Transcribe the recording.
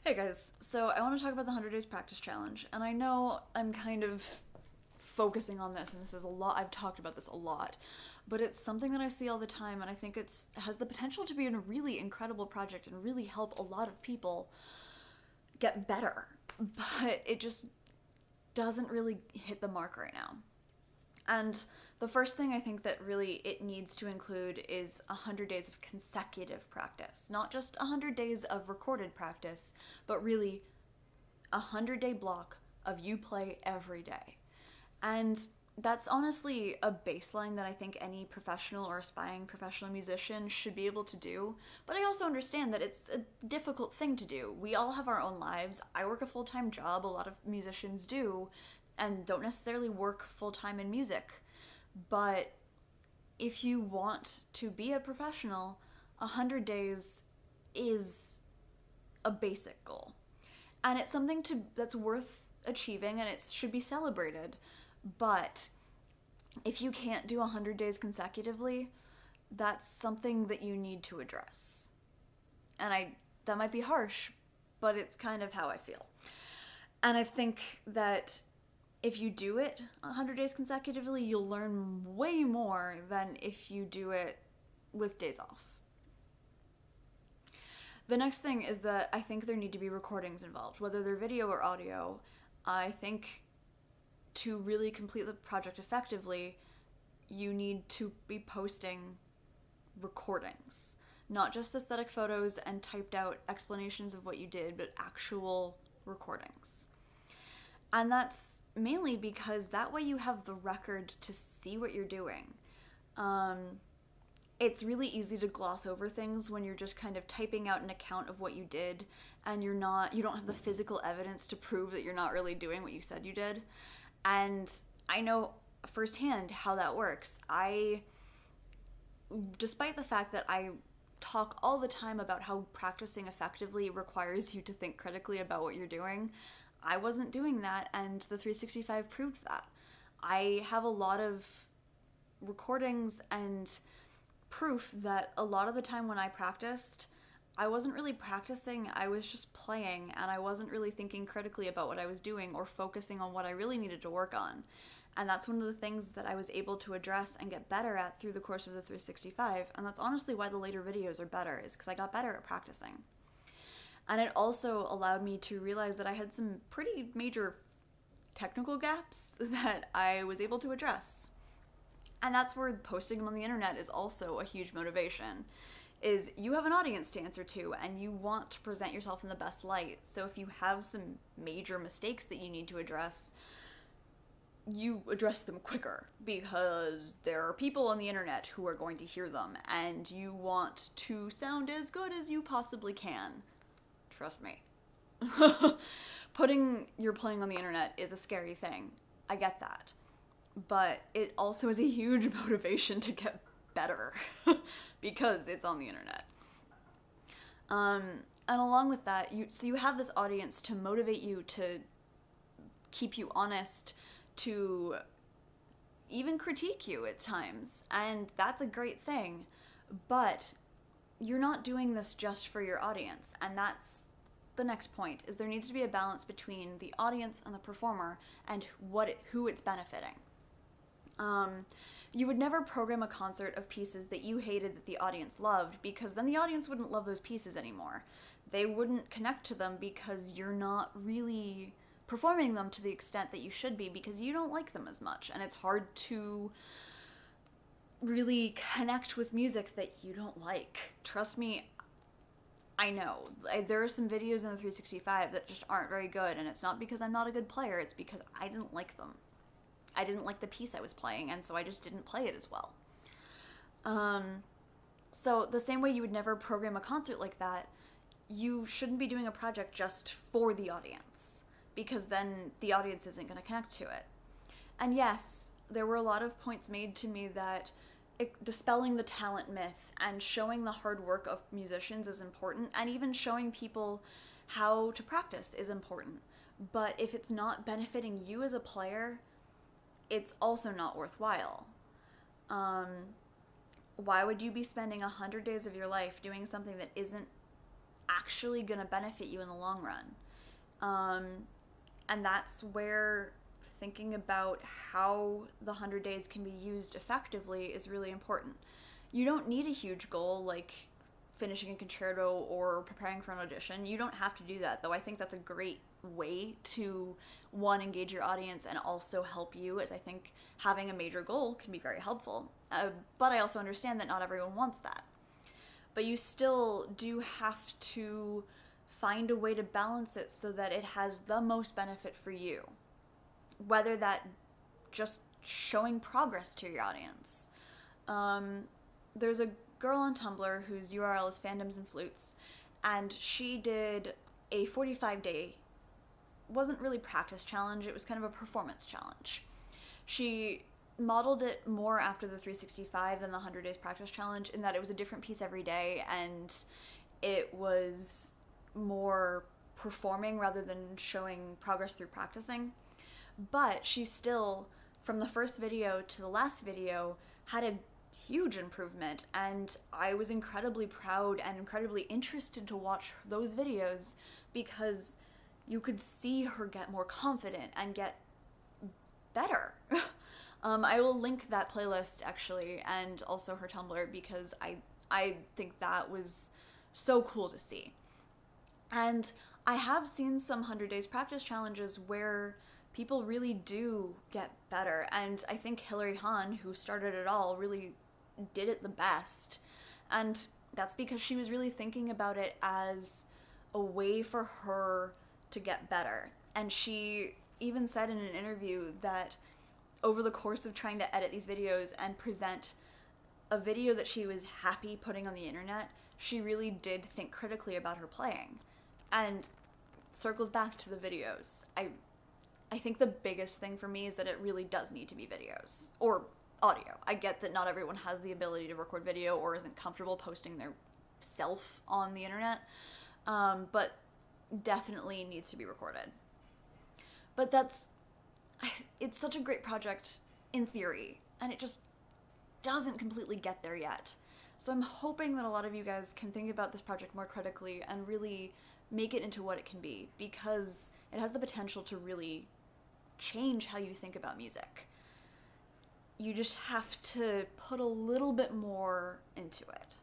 Hey guys, so I want to talk about the 100 Days Practice Challenge, and I know I'm kind of focusing on this, and this is a lot, I've talked about this a lot, but it's something that I see all the time, and I think it's has the potential to be a really incredible project and really help a lot of people get better, but it just doesn't really hit the mark right now. And the first thing I think that really it needs to include is 100 days of consecutive practice. Not just 100 days of recorded practice, but really a 100-day block of you play every day. And that's honestly a baseline that I think any professional or aspiring professional musician should be able to do. But I also understand that it's a difficult thing to do. We all have our own lives. I work a full time job, a lot of musicians do, and don't necessarily work full time in music. But if you want to be a professional, 100 days is a basic goal. And it's something that's worth achieving and it should be celebrated. But if you can't do 100 days consecutively, that's something that you need to address. And I that might be harsh, but it's kind of how I feel. And I think that if you do it 100 days consecutively, you'll learn way more than if you do it with days off. The next thing is that I think there need to be recordings involved, whether they're video or audio. I think to really complete the project effectively, you need to be posting recordings. Not just aesthetic photos and typed out explanations of what you did, but actual recordings. And that's mainly because that way you have the record to see what you're doing. It's really easy to gloss over things when you're just kind of typing out an account of what you did and you don't have the physical evidence to prove that you're not really doing what you said you did. And I know firsthand how that works. Despite the fact that I talk all the time about how practicing effectively requires you to think critically about what you're doing, I wasn't doing that, and the 365 proved that. I have a lot of recordings and proof that a lot of the time when I practiced, I wasn't really practicing, I was just playing, and I wasn't really thinking critically about what I was doing or focusing on what I really needed to work on. And that's one of the things that I was able to address and get better at through the course of the 365, and that's honestly why the later videos are better, is because I got better at practicing. And it also allowed me to realize that I had some pretty major technical gaps that I was able to address. And that's where posting them on the internet is also a huge motivation. Is you have an audience to answer to and you want to present yourself in the best light. So if you have some major mistakes that you need to address, you address them quicker because there are people on the internet who are going to hear them and you want to sound as good as you possibly can. Trust me. Putting your playing on the internet is a scary thing. I get that. But it also is a huge motivation to get better because it's on the internet. And along with that, you have this audience to motivate you, to keep you honest, to even critique you at times. And that's a great thing. But you're not doing this just for your audience, and that's the next point, is there needs to be a balance between the audience and the performer and who it's benefiting. You would never program a concert of pieces that you hated that the audience loved, because then the audience wouldn't love those pieces anymore. They wouldn't connect to them because you're not really performing them to the extent that you should be, because you don't like them as much, and it's hard to really connect with music that you don't like. Trust me, I know. There are some videos in the 365 that just aren't very good, and it's not because I'm not a good player, it's because I didn't like them. I didn't like the piece I was playing, and so I just didn't play it as well. So the same way you would never program a concert like that, you shouldn't be doing a project just for the audience, because then the audience isn't going to connect to it. And yes, there were a lot of points made to me that dispelling the talent myth and showing the hard work of musicians is important, and even showing people how to practice is important. But if it's not benefiting you as a player, it's also not worthwhile. Why would you be spending 100 days of your life doing something that isn't actually going to benefit you in the long run. And that's where thinking about how the 100 days can be used effectively is really important. You don't need a huge goal like finishing a concerto or preparing for an audition. You don't have to do that, though I think that's a great way to, one, engage your audience and also help you, as I think having a major goal can be very helpful. But I also understand that not everyone wants that. But you still do have to find a way to balance it so that it has the most benefit for you. Whether that just showing progress to your audience. There's a girl on Tumblr whose URL is Fandoms and Flutes, and she did a 45-day, wasn't really practice challenge, it was kind of a performance challenge. She modeled it more after the 365 than the 100 days practice challenge in that it was a different piece every day, and it was more performing rather than showing progress through practicing. But she still, from the first video to the last video, had a huge improvement, and I was incredibly proud and incredibly interested to watch those videos because you could see her get more confident and get better. I will link that playlist actually, and also her Tumblr, because I think that was so cool to see. And I have seen some 100 days practice challenges where people really do get better, and I think Hilary Hahn, who started it all, really did it the best. And that's because she was really thinking about it as a way for her to get better. And she even said in an interview that over the course of trying to edit these videos and present a video that she was happy putting on the internet, she really did think critically about her playing. And circles back to the videos. I think the biggest thing for me is that it really does need to be videos or audio. I get that not everyone has the ability to record video or isn't comfortable posting their self on the internet, but definitely needs to be recorded. But it's such a great project in theory, and it just doesn't completely get there yet. So I'm hoping that a lot of you guys can think about this project more critically and really make it into what it can be, because it has the potential to really change how you think about music. You just have to put a little bit more into it.